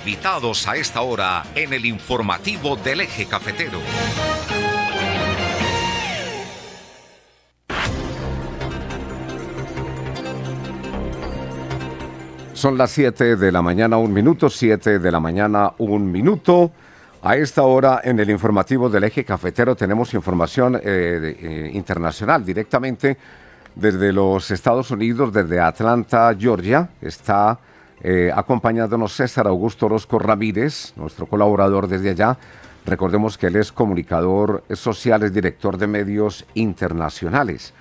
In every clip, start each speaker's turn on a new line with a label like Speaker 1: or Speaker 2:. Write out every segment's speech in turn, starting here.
Speaker 1: Invitados a esta hora en el informativo del Eje Cafetero. Son las 7 de la mañana, 1 minuto, 7 de la mañana, 1 minuto. A esta hora en el informativo del Eje Cafetero tenemos información internacional directamente desde los Estados Unidos, desde Atlanta, Georgia. Está acompañándonos César Augusto Orozco Ramírez, nuestro colaborador desde allá. Recordemos que él es comunicador social, es director de medios internacionales.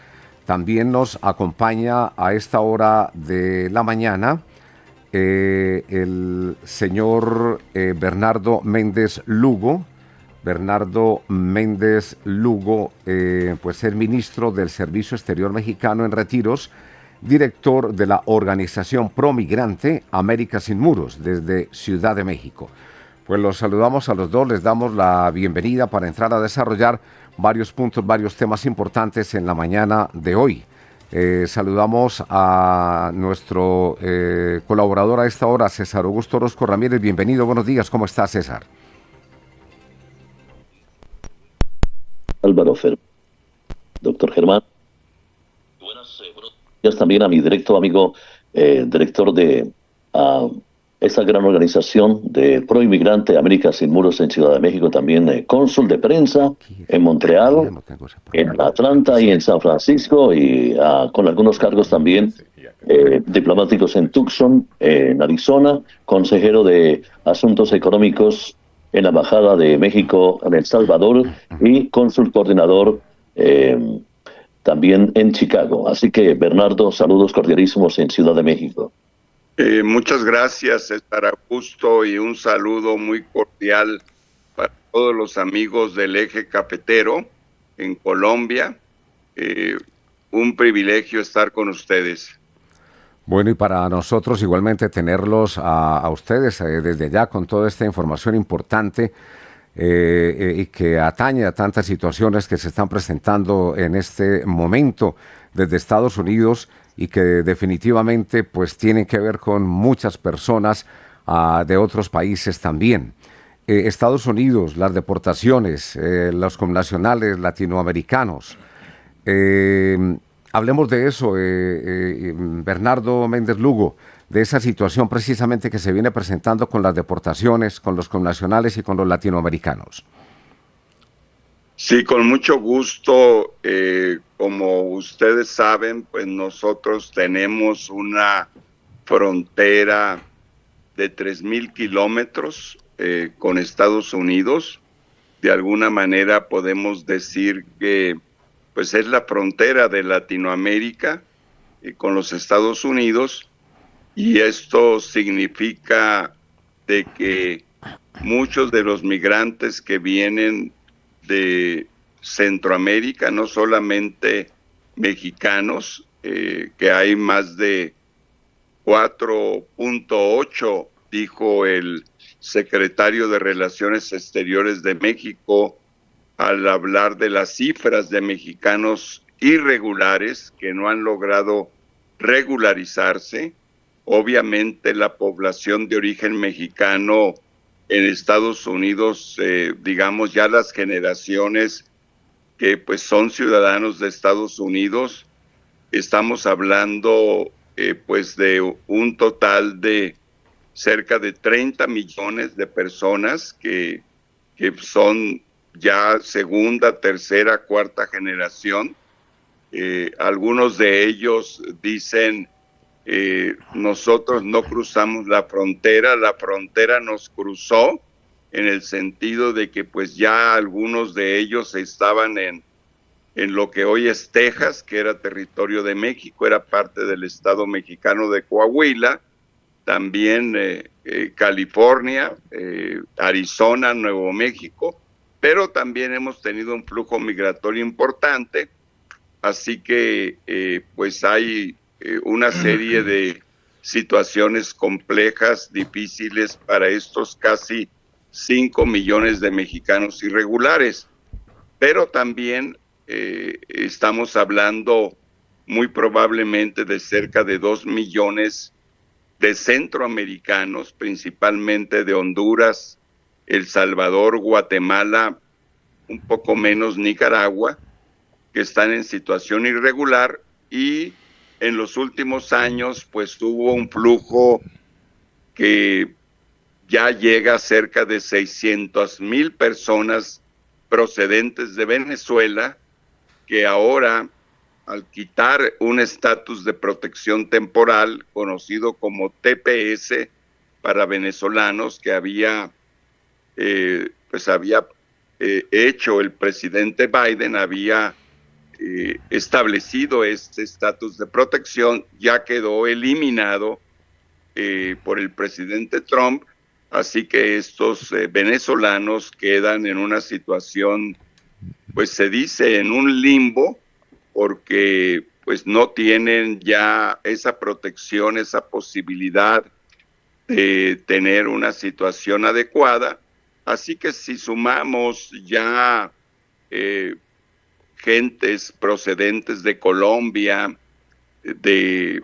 Speaker 1: También nos acompaña a esta hora de la mañana el señor Bernardo Méndez Lugo. Bernardo Méndez Lugo, pues es ministro del Servicio Exterior Mexicano en Retiros, director de la organización promigrante América Sin Muros, desde Ciudad de México. Pues los saludamos a los dos, les damos la bienvenida para entrar a desarrollar varios puntos, varios temas importantes en la mañana de hoy. Saludamos a nuestro colaborador a esta hora, César Augusto Orozco Ramírez. Bienvenido, buenos días, ¿cómo está, César?
Speaker 2: Álvaro Fer, doctor Germán. Buenos días también a mi directo amigo, director de esta gran organización de Proinmigrante América Sin Muros en Ciudad de México, también cónsul de prensa en Montreal, en Atlanta y en San Francisco, y con algunos cargos también diplomáticos en Tucson, en Arizona, consejero de Asuntos Económicos en la Embajada de México en El Salvador y cónsul coordinador también en Chicago. Así que, Bernardo, saludos cordialísimos en Ciudad de México.
Speaker 3: Muchas gracias, César Augusto, y un saludo muy cordial para todos los amigos del Eje Cafetero en Colombia. Un privilegio estar con ustedes.
Speaker 1: Bueno, y para nosotros igualmente tenerlos a ustedes desde allá con toda esta información importante y que atañe a tantas situaciones que se están presentando en este momento desde Estados Unidos y que definitivamente pues tienen que ver con muchas personas de otros países también. Estados Unidos, las deportaciones, los connacionales latinoamericanos. Hablemos de eso, Bernardo Méndez Lugo, de esa situación precisamente que se viene presentando con las deportaciones, con los connacionales y con los latinoamericanos.
Speaker 3: Sí, con mucho gusto. Como ustedes saben, pues nosotros tenemos una frontera de 3,000 kilómetros con Estados Unidos. De alguna manera podemos decir que pues es la frontera de Latinoamérica con los Estados Unidos, y esto significa de que muchos de los migrantes que vienen de Centroamérica, no solamente mexicanos, que hay más de 4.8, dijo el secretario de Relaciones Exteriores de México, al hablar de las cifras de mexicanos irregulares que no han logrado regularizarse. Obviamente la población de origen mexicano en Estados Unidos, digamos ya las generaciones que pues son ciudadanos de Estados Unidos, estamos hablando pues de un total de cerca de 30 millones de personas que son ya segunda, tercera, cuarta generación. Algunos de ellos dicen, nosotros no cruzamos la frontera nos cruzó, en el sentido de que pues ya algunos de ellos estaban en lo que hoy es Texas, que era territorio de México, era parte del estado mexicano de Coahuila, también California, Arizona, Nuevo México, pero también hemos tenido un flujo migratorio importante, así que pues hay una serie de situaciones complejas, difíciles para estos casi 5 millones de mexicanos irregulares, pero también estamos hablando muy probablemente de cerca de 2 millones de centroamericanos, principalmente de Honduras, El Salvador, Guatemala, un poco menos Nicaragua, que están en situación irregular, y en los últimos años pues hubo un flujo que ya llega a cerca de 600,000 personas procedentes de Venezuela, que ahora, al quitar un estatus de protección temporal conocido como TPS para venezolanos que había hecho el presidente Biden, había establecido este estatus de protección, ya quedó eliminado por el presidente Trump, así que estos venezolanos quedan en una situación, pues se dice, en un limbo, porque pues no tienen ya esa protección, esa posibilidad de tener una situación adecuada. Así que si sumamos ya gentes procedentes de Colombia, de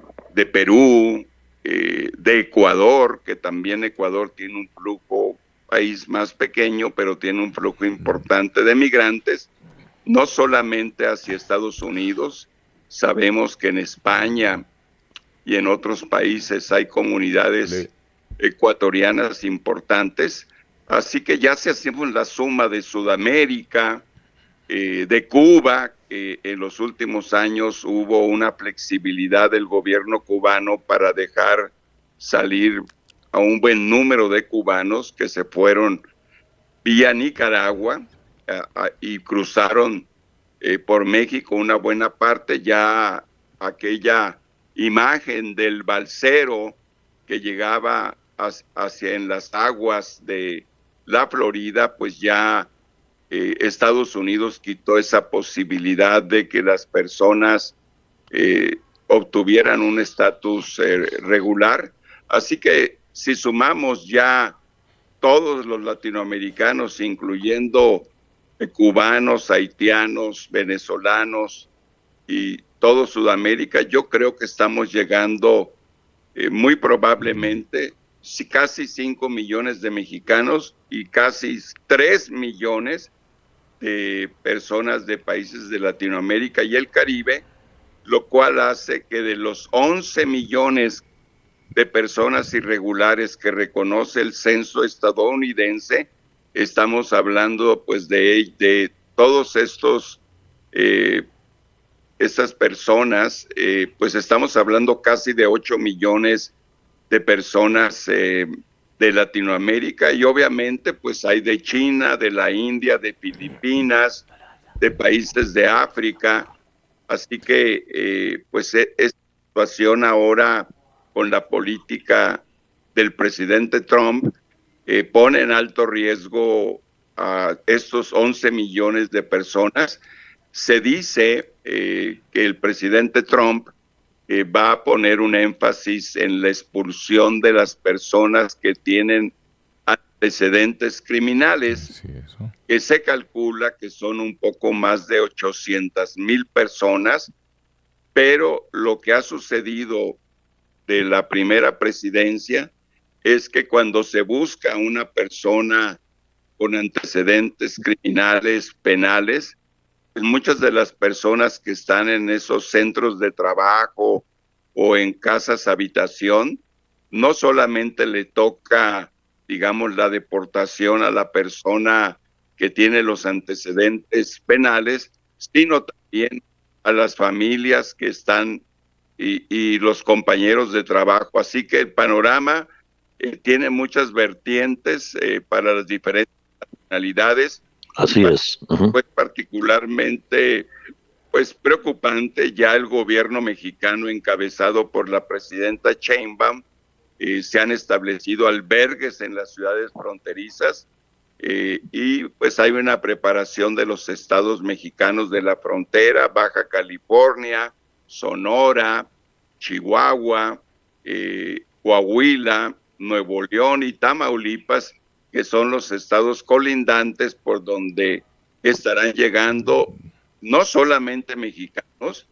Speaker 3: Perú, de Ecuador, que también Ecuador tiene un flujo, país más pequeño, pero tiene un flujo importante de migrantes, no solamente hacia Estados Unidos. Sabemos que en España y en otros países hay comunidades ecuatorianas importantes, así que ya si hacemos la suma de Sudamérica, de Cuba, que en los últimos años hubo una flexibilidad del gobierno cubano para dejar salir a un buen número de cubanos que se fueron vía Nicaragua y cruzaron por México una buena parte. Ya aquella imagen del balsero que llegaba hacia en las aguas de la Florida, pues ya Estados Unidos quitó esa posibilidad de que las personas obtuvieran un estatus regular. Así que si sumamos ya todos los latinoamericanos, incluyendo cubanos, haitianos, venezolanos y todo Sudamérica, yo creo que estamos llegando muy probablemente casi 5 millones de mexicanos y casi 3 millones de personas de países de Latinoamérica y el Caribe, lo cual hace que de los 11 millones de personas irregulares que reconoce el censo estadounidense, estamos hablando pues de todos estas personas, pues estamos hablando casi de 8 millones de personas de Latinoamérica, y obviamente pues hay de China, de la India, de Filipinas, de países de África. Así que pues esta situación ahora con la política del presidente Trump pone en alto riesgo a estos 11 millones de personas. Se dice que el presidente Trump va a poner un énfasis en la expulsión de las personas que tienen antecedentes criminales, que se calcula que son un poco más de 800,000 personas, pero lo que ha sucedido de la primera presidencia es que cuando se busca una persona con antecedentes criminales, penales, pues muchas de las personas que están en esos centros de trabajo o en casas habitación, no solamente le toca, digamos, la deportación a la persona que tiene los antecedentes penales, sino también a las familias que están y los compañeros de trabajo. Así que el panorama tiene muchas vertientes para las diferentes nacionalidades.
Speaker 2: Así es.
Speaker 3: Pues particularmente pues preocupante. Ya el gobierno mexicano encabezado por la presidenta Sheinbaum, se han establecido albergues en las ciudades fronterizas, y pues hay una preparación de los estados mexicanos de la frontera: Baja California, Sonora, Chihuahua, Coahuila, Nuevo León y Tamaulipas, que son los estados colindantes por donde estarán llegando no solamente mexicanos.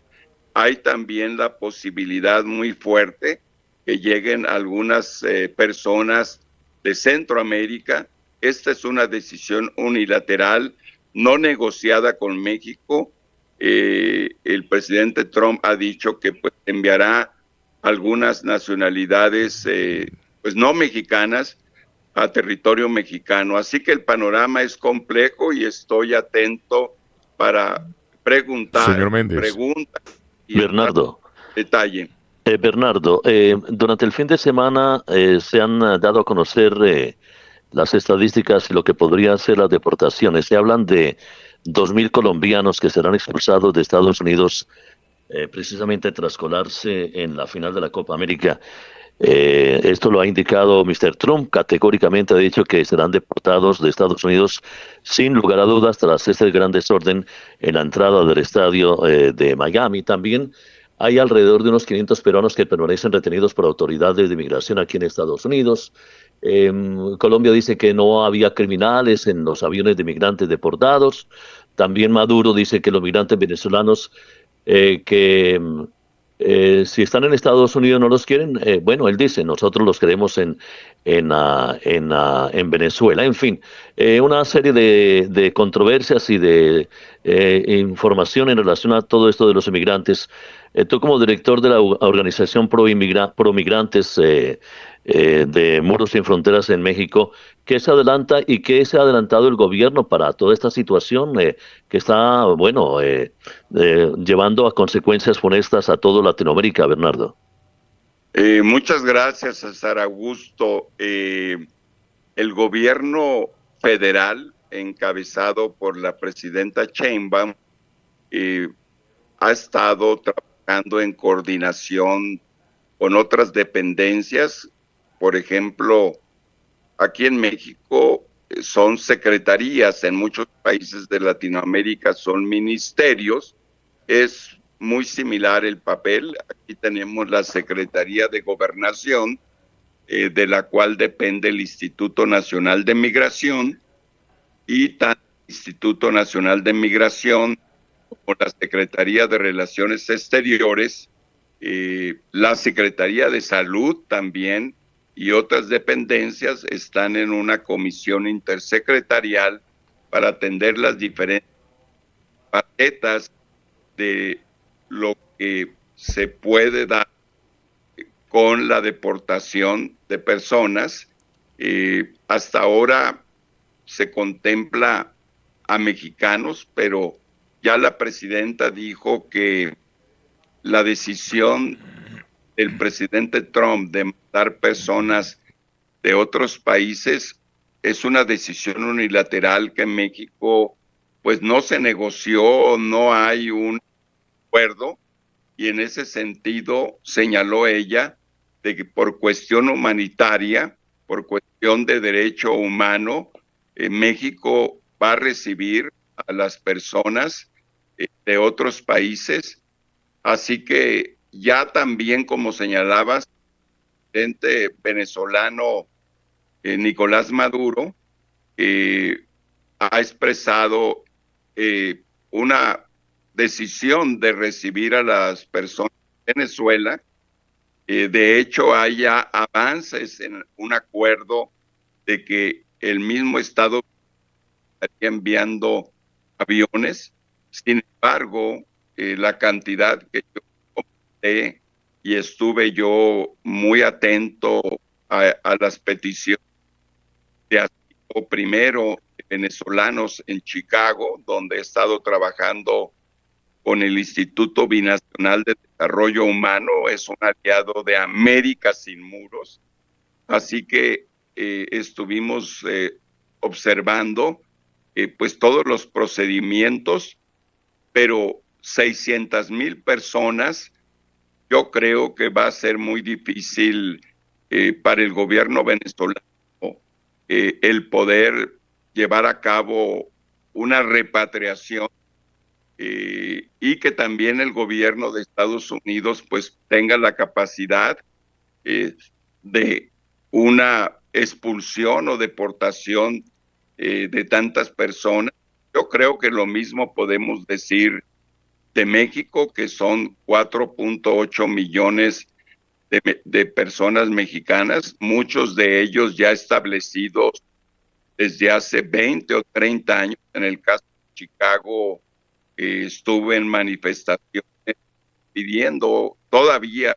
Speaker 3: Hay también la posibilidad muy fuerte que lleguen algunas personas de Centroamérica. Esta es una decisión unilateral, no negociada con México. El presidente Trump ha dicho que pues, enviará algunas nacionalidades pues no mexicanas a territorio mexicano. Así que el panorama es complejo y estoy atento para
Speaker 4: Señor Méndez.
Speaker 3: preguntas y
Speaker 2: Bernardo.
Speaker 3: detalle.
Speaker 2: Bernardo, durante el fin de semana se han dado a conocer las estadísticas y lo que podrían ser las deportaciones. Se hablan de 2.000 colombianos que serán expulsados de Estados Unidos precisamente tras colarse en la final de la Copa América. Esto lo ha indicado Mr. Trump, categóricamente ha dicho que serán deportados de Estados Unidos sin lugar a dudas tras este gran desorden en la entrada del estadio de Miami. También hay alrededor de unos 500 peruanos que permanecen retenidos por autoridades de inmigración aquí en Estados Unidos. Colombia dice que no había criminales en los aviones de migrantes deportados. También Maduro dice que los migrantes venezolanos que si están en Estados Unidos no los quieren, bueno, él dice, nosotros los queremos en Venezuela. En fin, una serie de controversias y de información en relación a todo esto de los inmigrantes. Tú como director de la organización Pro Migrantes de Muros Sin Fronteras en México, ¿qué se adelanta y qué se ha adelantado el gobierno para toda esta situación que está, bueno, llevando a consecuencias funestas a toda Latinoamérica, Bernardo?
Speaker 3: Muchas gracias, César Augusto. El gobierno federal, encabezado por la presidenta Sheinbaum, ha estado trabajando en coordinación con otras dependencias. Por ejemplo, aquí en México son secretarías, en muchos países de Latinoamérica son ministerios. Es muy similar el papel. Aquí tenemos la Secretaría de Gobernación, de la cual depende el Instituto Nacional de Migración, y tanto el Instituto Nacional de Migración como la Secretaría de Relaciones Exteriores, la Secretaría de Salud también y otras dependencias están en una comisión intersecretarial para atender las diferentes facetas de lo que se puede dar con la deportación de personas. Hasta ahora se contempla a mexicanos, pero ya la presidenta dijo que la decisión del presidente Trump de mandar personas de otros países es una decisión unilateral que en México pues no se negoció, no hay un acuerdo, y en ese sentido señaló ella de que por cuestión humanitaria, por cuestión de derecho humano, México va a recibir a las personas de otros países. Así que ya también, como señalabas, el presidente venezolano Nicolás Maduro ha expresado una decisión de recibir a las personas de Venezuela. De hecho, hay ya avances en un acuerdo de que el mismo Estado estaría enviando aviones. Sin embargo, la cantidad que yo comenté, y estuve yo muy atento a las peticiones de asilo primero de venezolanos en Chicago, donde he estado trabajando con el Instituto Binacional de Desarrollo Humano, es un aliado de América Sin Muros. Así que estuvimos observando pues todos los procedimientos, pero 600,000 personas, yo creo que va a ser muy difícil para el gobierno venezolano el poder llevar a cabo una repatriación, y que también el gobierno de Estados Unidos pues tenga la capacidad de una expulsión o deportación de tantas personas. Yo creo que lo mismo podemos decir de México, que son 4.8 millones de personas mexicanas, muchos de ellos ya establecidos desde hace 20 o 30 años. En el caso de Chicago, estuve en manifestaciones pidiendo todavía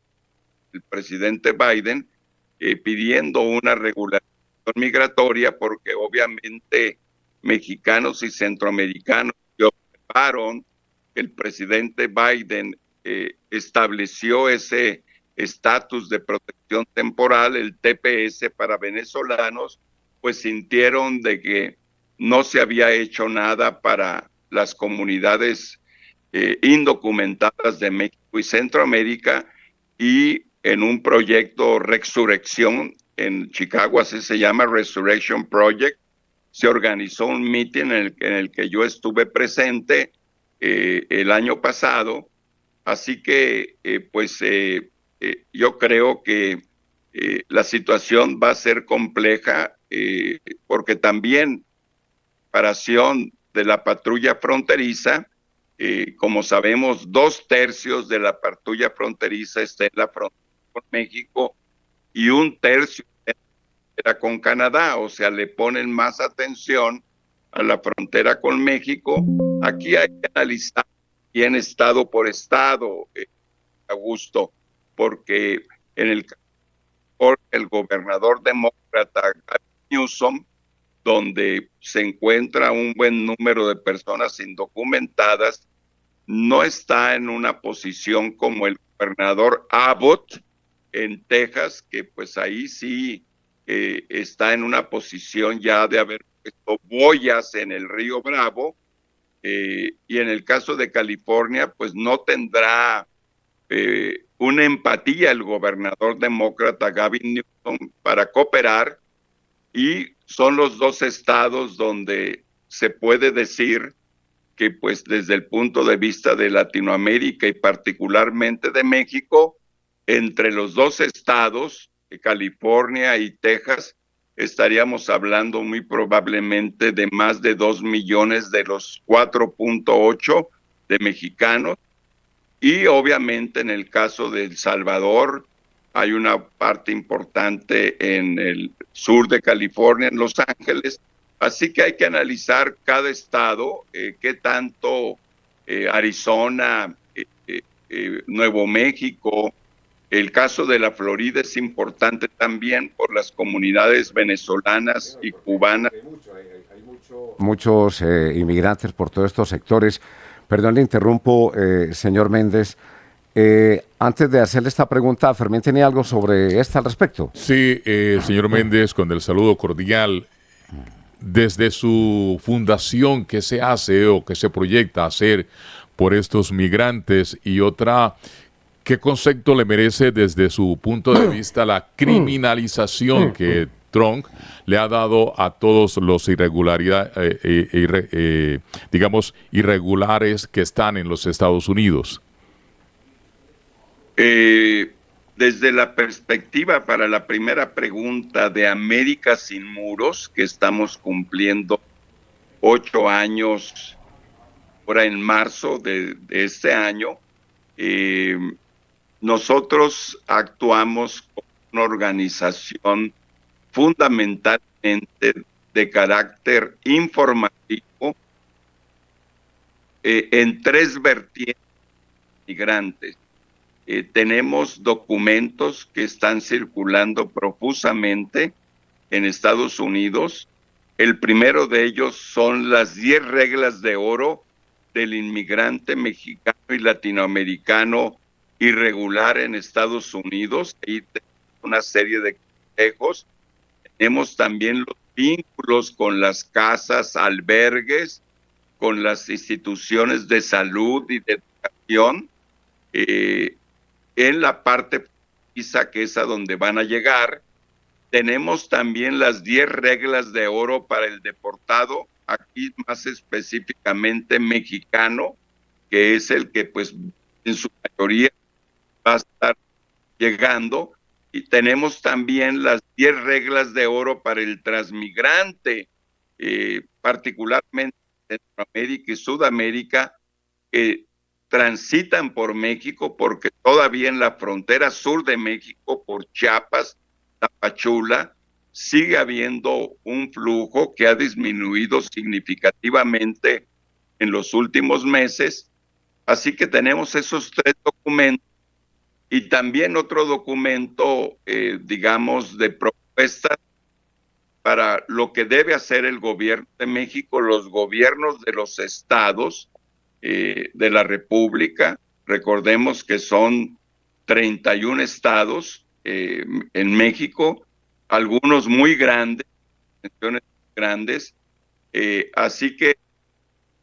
Speaker 3: el presidente Biden, pidiendo una regulación migratoria, porque obviamente mexicanos y centroamericanos que observaron que el presidente Biden estableció ese estatus de protección temporal, el TPS para venezolanos, pues sintieron de que no se había hecho nada para las comunidades indocumentadas de México y Centroamérica, y en un proyecto Resurrección en Chicago, así se llama, Resurrection Project, se organizó un meeting en el que yo estuve presente el año pasado. Así que yo creo que la situación va a ser compleja, porque también preparación de la patrulla fronteriza, como sabemos, 2/3 de la patrulla fronteriza está en la frontera con México y 1/3 era con Canadá, o sea, le ponen más atención a la frontera con México. Aquí hay que analizar bien estado por estado, Augusto, porque en el gobernador demócrata Gavin Newsom, donde se encuentra un buen número de personas indocumentadas, no está en una posición como el gobernador Abbott en Texas, que pues ahí sí está en una posición ya de haber puesto boyas en el río Bravo, y en el caso de California, pues no tendrá una empatía el gobernador demócrata Gavin Newsom para cooperar, y son los dos estados donde se puede decir que pues desde el punto de vista de Latinoamérica y particularmente de México, entre los dos estados, California y Texas, estaríamos hablando muy probablemente de más de 2 millones de los 4.8 de mexicanos. Y obviamente en el caso de El Salvador hay una parte importante en el sur de California, en Los Ángeles. Así que hay que analizar cada estado, qué tanto Arizona, Nuevo México. El caso de la Florida es importante también por las comunidades venezolanas y cubanas.
Speaker 1: Hay muchos inmigrantes por todos estos sectores. Perdón, le interrumpo, señor Méndez. Antes de hacerle esta pregunta, Fermín tenía algo sobre esta al respecto.
Speaker 4: Sí, señor Méndez, con el saludo cordial. Desde su fundación, ¿qué se hace o qué se proyecta hacer por estos migrantes? Y otra, ¿qué concepto le merece desde su punto de vista la criminalización que Trump le ha dado a todos los irregulares que están en los Estados Unidos?
Speaker 3: Desde la perspectiva, para la primera pregunta, de América Sin Muros, que estamos cumpliendo 8 años ahora en marzo de este año, nosotros actuamos como una organización fundamentalmente de carácter informativo, en 3 vertientes migrantes. Tenemos documentos que están circulando profusamente en Estados Unidos. El primero de ellos son las 10 reglas de oro del inmigrante mexicano y latinoamericano irregular en Estados Unidos. Ahí tenemos una serie de consejos. Tenemos también los vínculos con las casas, albergues, con las instituciones de salud y de educación. En la parte fronteriza, que es a donde van a llegar, tenemos también las 10 reglas de oro para el deportado, aquí más específicamente mexicano, que es el que pues en su mayoría va a estar llegando. Y tenemos también las 10 reglas de oro para el transmigrante, particularmente en Centroamérica y Sudamérica, que transitan por México, porque todavía en la frontera sur de México, por Chiapas, Tapachula, sigue habiendo un flujo que ha disminuido significativamente en los últimos meses. Así que tenemos esos 3 documentos y también otro documento, digamos, de propuestas para lo que debe hacer el gobierno de México, los gobiernos de los estados de la República. Recordemos que son 31 estados en México, algunos muy grandes, grandes, así que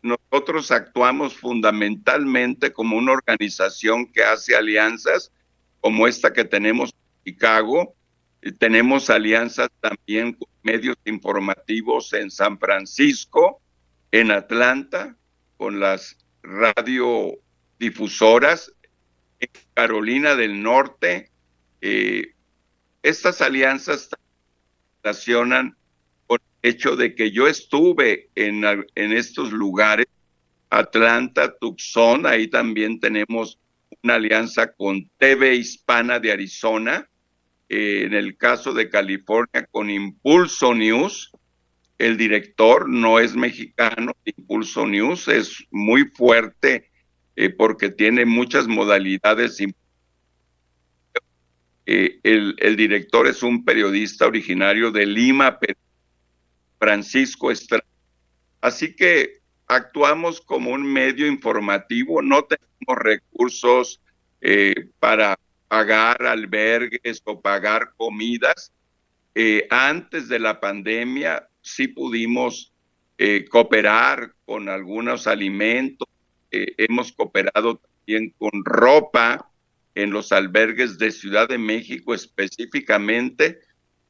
Speaker 3: nosotros actuamos fundamentalmente como una organización que hace alianzas como esta que tenemos en Chicago. Tenemos alianzas también con medios informativos en San Francisco, en Atlanta, con las radiodifusoras, en Carolina del Norte. Estas alianzas relacionan con el hecho de que yo estuve en estos lugares, Atlanta, Tucson. Ahí también tenemos una alianza con TV Hispana de Arizona, en el caso de California con Impulso News. El director no es mexicano. Impulso News es muy fuerte porque tiene muchas modalidades. El director es un periodista originario de Lima, Perú, Francisco Estrada. Así que actuamos como un medio informativo, no tenemos recursos para pagar albergues o pagar comidas. Antes de la pandemia sí pudimos cooperar con algunos alimentos, hemos cooperado también con ropa en los albergues de Ciudad de México específicamente,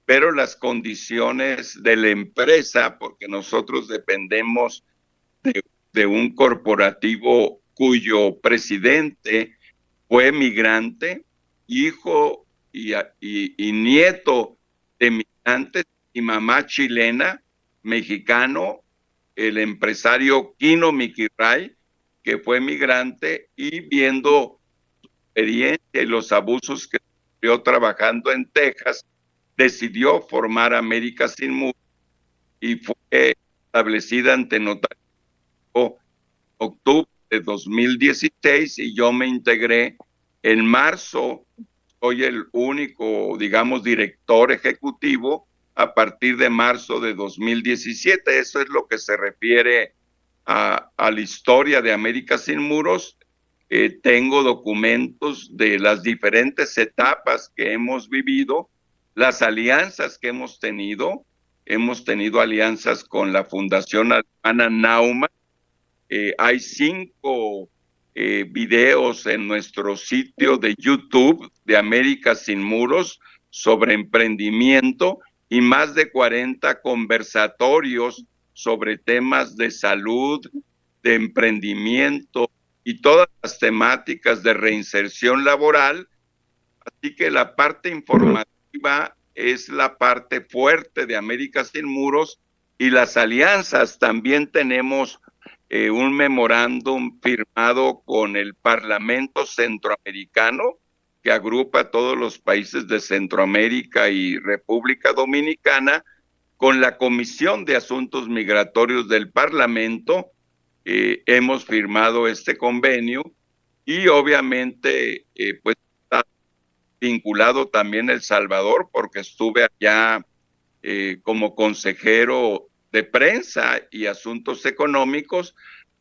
Speaker 3: pero las condiciones de la empresa, porque nosotros dependemos de un corporativo cuyo presidente fue migrante, hijo y nieto de migrantes, y mamá chilena, mexicano, el empresario Kino Mikiray, que fue migrante, y viendo su experiencia y los abusos que sufrió trabajando en Texas, decidió formar América Sin Muros y fue establecida ante notario en octubre de 2016 y yo me integré en marzo. Soy el único, digamos, director ejecutivo a partir de marzo de 2017. Eso es lo que se refiere a la historia de América Sin Muros. Tengo documentos de las diferentes etapas que hemos vivido, las alianzas que hemos tenido. Hemos tenido alianzas con la Fundación Alemana Naumann. Hay 5 videos en nuestro sitio de YouTube de América Sin Muros sobre emprendimiento y más de 40 conversatorios sobre temas de salud, de emprendimiento y todas las temáticas de reinserción laboral. Así que la parte informativa es la parte fuerte de América Sin Muros, y las alianzas también tenemos un memorándum firmado con el Parlamento Centroamericano, que agrupa a todos los países de Centroamérica y República Dominicana, con la Comisión de Asuntos Migratorios del Parlamento. Hemos firmado este convenio y obviamente pues está vinculado también El Salvador, porque estuve allá como consejero de prensa y asuntos económicos.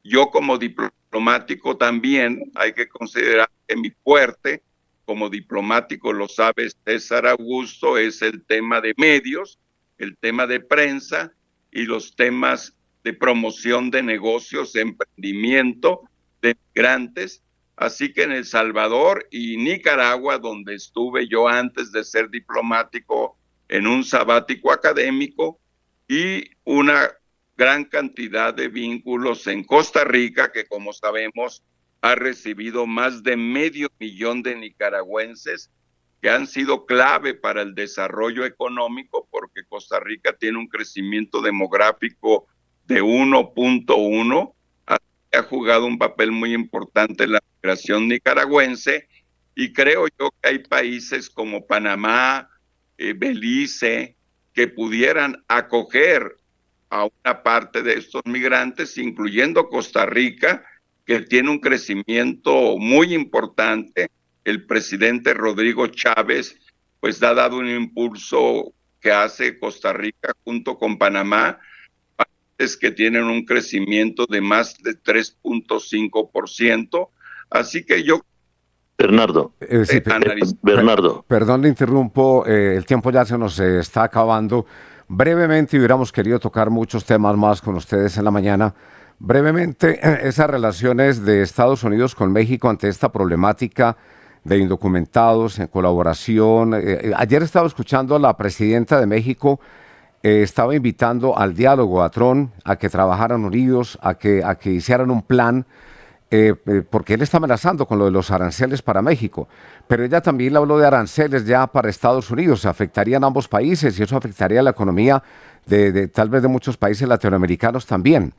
Speaker 3: Yo como diplomático también hay que considerar que mi fuerte como diplomático, lo sabe César Augusto, es el tema de medios, el tema de prensa y los temas de promoción de negocios, emprendimiento de migrantes. Así que en El Salvador y Nicaragua, donde estuve yo antes de ser diplomático en un sabático académico, y una gran cantidad de vínculos en Costa Rica, que como sabemos ha recibido más de 500,000 de nicaragüenses que han sido clave para el desarrollo económico, porque Costa Rica tiene un crecimiento demográfico de 1.1. ha jugado un papel muy importante en la migración nicaragüense, y creo yo que hay países como Panamá, Belice, que pudieran acoger a una parte de estos migrantes, incluyendo Costa Rica, que tiene un crecimiento muy importante. El presidente Rodrigo Chávez, pues ha dado un impulso que hace Costa Rica junto con Panamá, países que tienen un crecimiento de más de 3.5%. Así que yo
Speaker 2: Bernardo,
Speaker 1: Sí,
Speaker 2: Bernardo.
Speaker 1: perdón, le interrumpo, el tiempo ya se nos está acabando. Brevemente, hubiéramos querido tocar muchos temas más con ustedes en la mañana. Brevemente, esas relaciones de Estados Unidos con México ante esta problemática de indocumentados en colaboración. Ayer estaba escuchando a la presidenta de México, estaba invitando al diálogo a Trump, a que trabajaran unidos, a que hicieran un plan, porque él está amenazando con lo de los aranceles para México, pero ella también le habló de aranceles ya para Estados Unidos, afectarían a ambos países y eso afectaría la economía de tal vez de muchos países latinoamericanos también.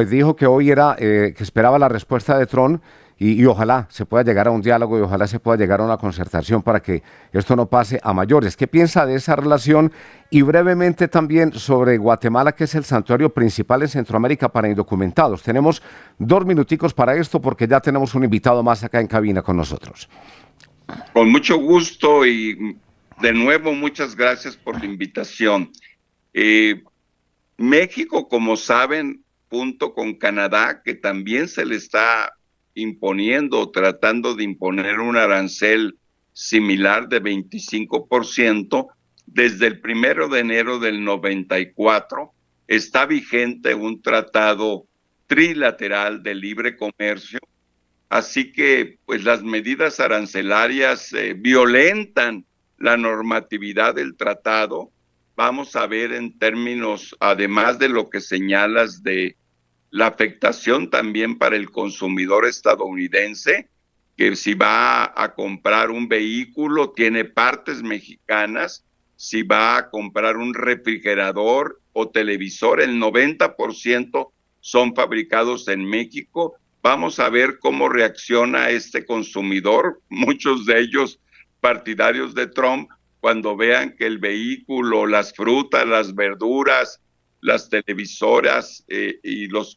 Speaker 1: Dijo que hoy era, que esperaba la respuesta de Trump y ojalá se pueda llegar a un diálogo y ojalá se pueda llegar a una concertación para que esto no pase a mayores. ¿Qué piensa de esa relación? Y brevemente también sobre Guatemala, que es el santuario principal en Centroamérica para indocumentados. Tenemos 2 minuticos para esto porque ya tenemos un invitado más acá en cabina con nosotros.
Speaker 3: Con mucho gusto y de nuevo muchas gracias por la invitación. México, como saben, junto con Canadá, que también se le está imponiendo o tratando de imponer un arancel similar de 25%, desde el 1 de enero del 94 está vigente un tratado trilateral de libre comercio, así que pues las medidas arancelarias violentan la normatividad del tratado. Vamos a ver en términos, además de lo que señalas de la afectación también para el consumidor estadounidense, que si va a comprar un vehículo tiene partes mexicanas, si va a comprar un refrigerador o televisor, el 90% son fabricados en México. Vamos a ver cómo reacciona este consumidor, muchos de ellos partidarios de Trump, cuando vean que el vehículo, las frutas, las verduras, las televisoras y los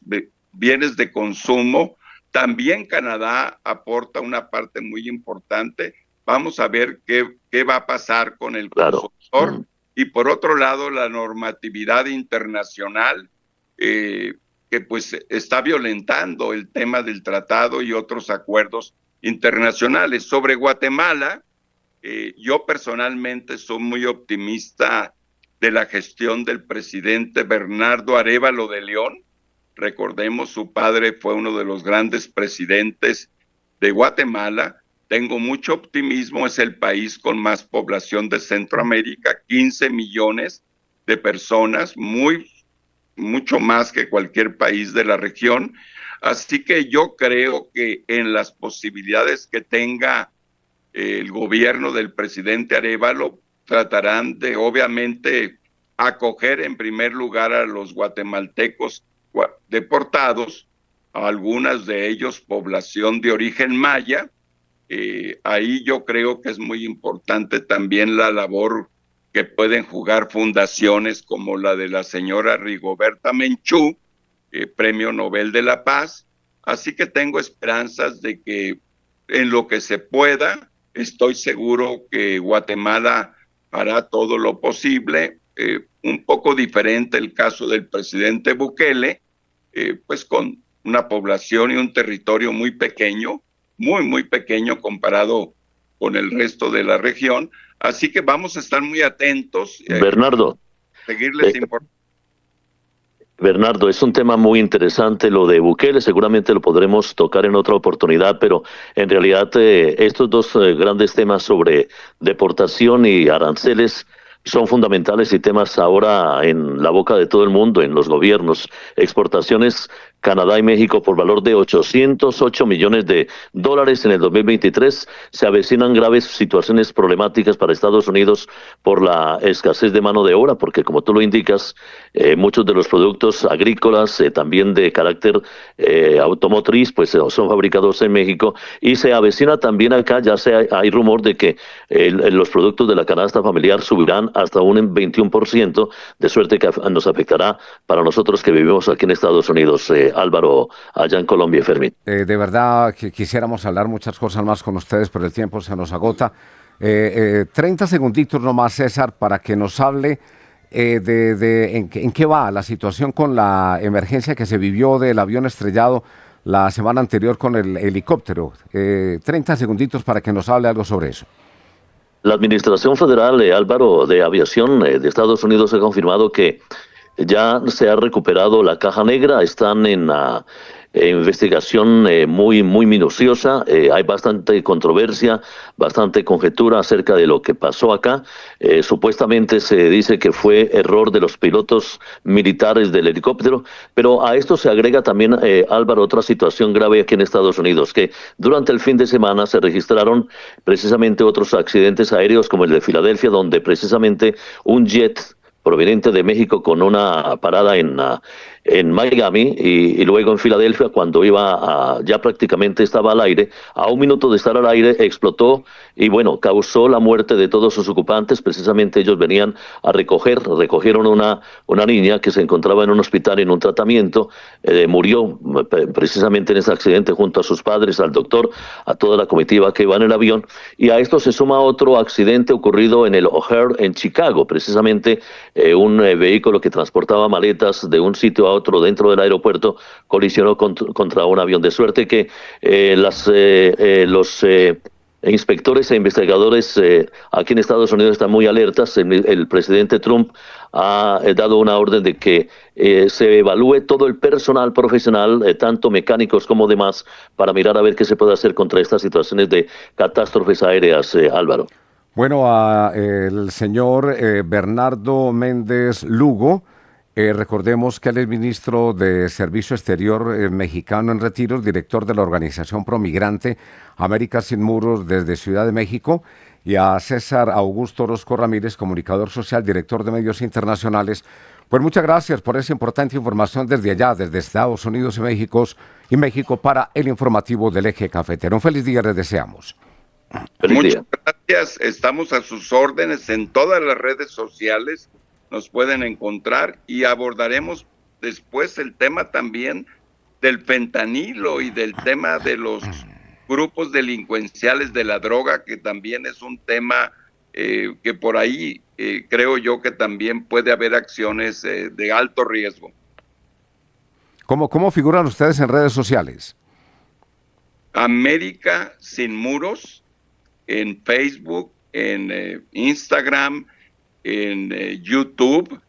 Speaker 3: bienes de consumo. También Canadá aporta una parte muy importante. Vamos a ver qué va a pasar con el consumidor. Y por otro lado, la normatividad internacional que pues está violentando el tema del tratado y otros acuerdos internacionales. Sobre Guatemala, yo personalmente soy muy optimista de la gestión del presidente Bernardo Arévalo de León. Recordemos, su padre fue uno de los grandes presidentes de Guatemala. Tengo mucho optimismo, es el país con más población de Centroamérica, 15 millones de personas, mucho más que cualquier país de la región. Así que yo creo que en las posibilidades que tenga el gobierno del presidente Arévalo, tratarán de, obviamente, acoger en primer lugar a los guatemaltecos deportados, a algunas de ellos población de origen maya. Ahí yo creo que es muy importante también la labor que pueden jugar fundaciones como la de la señora Rigoberta Menchú, Premio Nobel de la Paz. Así que tengo esperanzas de que en lo que se pueda, estoy seguro que Guatemala hará todo lo posible. Un poco diferente el caso del presidente Bukele, pues con una población y un territorio muy pequeño, muy pequeño comparado con el resto de la región. Así que vamos a estar muy atentos.
Speaker 2: Bernardo.
Speaker 3: Seguirles informando.
Speaker 2: Bernardo, es un tema muy interesante lo de Bukele, seguramente lo podremos tocar en otra oportunidad, pero en realidad estos dos grandes temas sobre deportación y aranceles son fundamentales y temas ahora en la boca de todo el mundo, en los gobiernos. Exportaciones Canadá y México por valor de 808 millones de dólares en el 2023. Se avecinan graves situaciones problemáticas para Estados Unidos por la escasez de mano de obra, porque como tú lo indicas, muchos de los productos agrícolas, también de carácter automotriz, pues son fabricados en México, y se avecina también acá, hay rumor de que los productos de la canasta familiar subirán hasta un 21%, de suerte que nos afectará para nosotros que vivimos aquí en Estados Unidos. Álvaro, allá en Colombia, Fermín.
Speaker 1: De verdad que quisiéramos hablar muchas cosas más con ustedes, pero el tiempo se nos agota. 30 segunditos nomás, César, para que nos hable en qué va la situación con la emergencia que se vivió del avión estrellado la semana anterior con el helicóptero. 30 segunditos para que nos hable algo sobre eso.
Speaker 2: La Administración Federal, Álvaro, de Aviación de Estados Unidos ha confirmado que ya se ha recuperado la caja negra. Están en la investigación muy minuciosa. Hay bastante controversia, bastante conjetura acerca de lo que pasó acá. Supuestamente se dice que fue error de los pilotos militares del helicóptero, pero a esto se agrega también, Álvaro, otra situación grave aquí en Estados Unidos, que durante el fin de semana se registraron precisamente otros accidentes aéreos como el de Filadelfia, donde precisamente un jet proveniente de México con una parada en Miami y luego en Filadelfia, cuando ya prácticamente estaba al aire, a un minuto de estar al aire explotó y bueno, causó la muerte de todos sus ocupantes. Precisamente ellos venían a recogieron una niña que se encontraba en un hospital en un tratamiento, murió precisamente en ese accidente junto a sus padres, al doctor, a toda la comitiva que iba en el avión, y a esto se suma otro accidente ocurrido en el O'Hare en Chicago, precisamente un vehículo que transportaba maletas de un sitio a otro dentro del aeropuerto colisionó contra un avión, de suerte que los inspectores e investigadores aquí en Estados Unidos están muy alertas. El presidente Trump ha dado una orden de que se evalúe todo el personal profesional, tanto mecánicos como demás, para mirar a ver qué se puede hacer contra estas situaciones de catástrofes aéreas, Álvaro.
Speaker 1: Bueno, el señor Bernardo Méndez Lugo, recordemos que él es ministro de Servicio Exterior mexicano en retiro, director de la organización Promigrante América Sin Muros desde Ciudad de México, y a César Augusto Orozco Ramírez, comunicador social, director de medios internacionales. Pues muchas gracias por esa importante información desde allá, desde Estados Unidos y México para el informativo del Eje Cafetero. Un feliz día les deseamos.
Speaker 3: Muchas gracias, estamos a sus órdenes en todas las redes sociales, nos pueden encontrar y abordaremos después el tema también del fentanilo y del tema de los grupos delincuenciales de la droga, que también es un tema que por ahí creo yo que también puede haber acciones de alto riesgo.
Speaker 1: ¿Cómo figuran ustedes en redes sociales?
Speaker 3: América Sin Muros, en Facebook, en Instagram, en YouTube.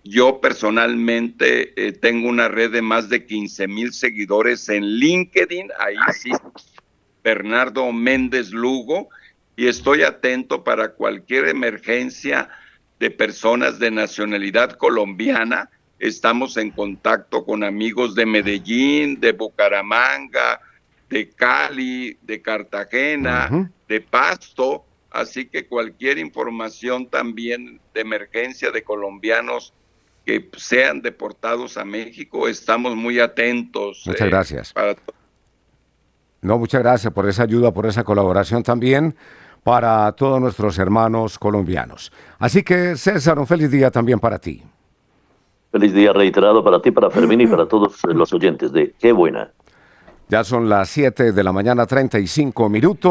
Speaker 3: Yo personalmente tengo una red de más de 15,000 seguidores en LinkedIn, ahí sí, Bernardo Méndez Lugo, y estoy atento para cualquier emergencia de personas de nacionalidad colombiana. Estamos en contacto con amigos de Medellín, de Bucaramanga, de Cali, de Cartagena, de Pasto, así que cualquier información también de emergencia de colombianos que sean deportados a México, estamos muy atentos.
Speaker 1: Muchas gracias. Muchas gracias por esa ayuda, por esa colaboración también para todos nuestros hermanos colombianos. Así que, César, un feliz día también para ti.
Speaker 2: Feliz día reiterado para ti, para Fermín y para todos los oyentes de Qué Buena.
Speaker 1: Ya son las 7 de la mañana, 35 minutos.